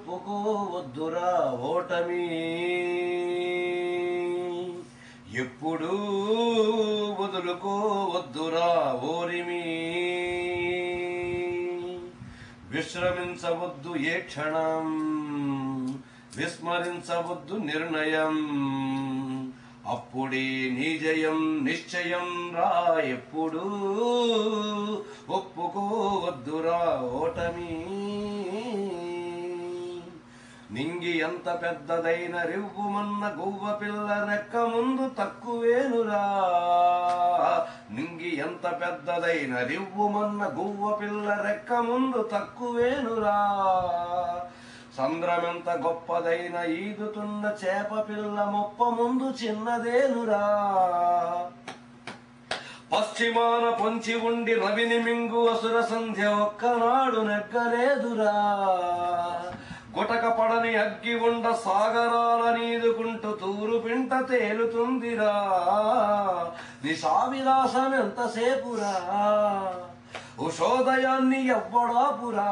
ఒప్పుకోవద్దురా ఓటమి, ఎప్పుడూ వదులుకోవద్దురా ఓరిమి, విశ్రమించవద్దు ఏ క్షణం, విస్మరించవద్దు నిర్ణయం, అప్పుడే నీ జయం నిశ్చయం రా, ఎప్పుడు ఒప్పుకోవద్దురా ఓటమి. నింగి ఎంత పెద్దదైన రివ్వుమన్న గువ్వ పిల్ల రెక్క ముందు తక్కువేనురా, నింగి ఎంత పెద్దదైన రివ్వుమన్న గువ్వ పిల్ల రెక్క ముందు తక్కువేనురా, సంద్రమెంత గొప్పదైన ఈదుతున్న చేప పిల్ల మొప్ప ముందు చిన్నదేనురా, పశ్చిమాన పొంచి ఉండి రవిని మింగు అసుర సంధ్య ఒక్కనాడు నెగ్గలేదురా, గుటక పడని అగ్గి ఉండ సాగరాల నీదుకుంటూ తూరు పింట తేలుతుందిరా, నిశావిలాసం ఎంతసేపురా, ఉషోదయాన్ని ఎవ్వడాపురా,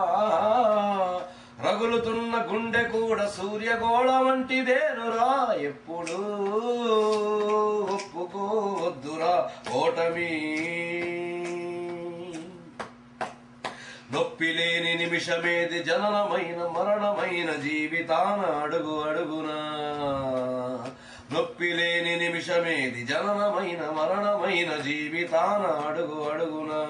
రగులుతున్న గుండె కూడా సూర్యగోళ వంటిదేనురా, ఎప్పుడు ఒప్పుకోవద్దురా ఓటమి. నొప్పి లేని నిమిషమేది జననమైన మరణమైన జీవితాన అడుగు అడుగునా, నొప్పి లేని నిమిషమేది జననమైన మరణమైన జీవితాన అడుగు అడుగునా,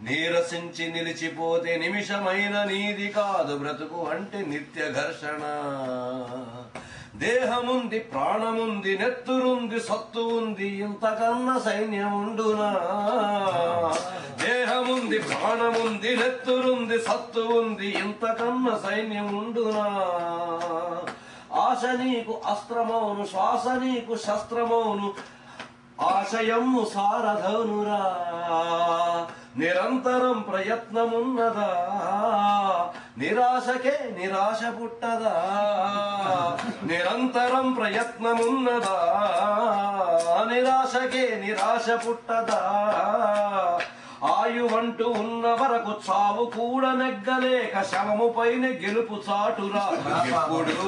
నీరసించి నిలిచిపోతే నిమిషమైన నీది కాదు బ్రతుకు అంటే నిత్య ఘర్షణ, దేహముంది ప్రాణముంది నెత్తురుంది సత్తు ఉంది ఇంతకన్నా సైన్యం ఉండునా, దేహముంది ప్రాణముంది నెత్తురుంది సత్తు ఉంది ఇంతకన్నా సైన్యం ఉండునా, ఆశ నీకు అస్త్రమౌను శ్వాస నీకు శస్త్రమౌను ఆశయము సారధనురా, నిరంతరం ప్రయత్నమున్నదా నిరాశకే నిరాశ పుట్టదా, నిరంతరం ప్రయత్నమున్నదా నిరాశకే నిరాశ పుట్టదా, ఆయువంటూ ఉన్న వరకు చావు కూడా నెగ్గలేక శవము పైన గెలుపు చాటురా, ఎప్పుడు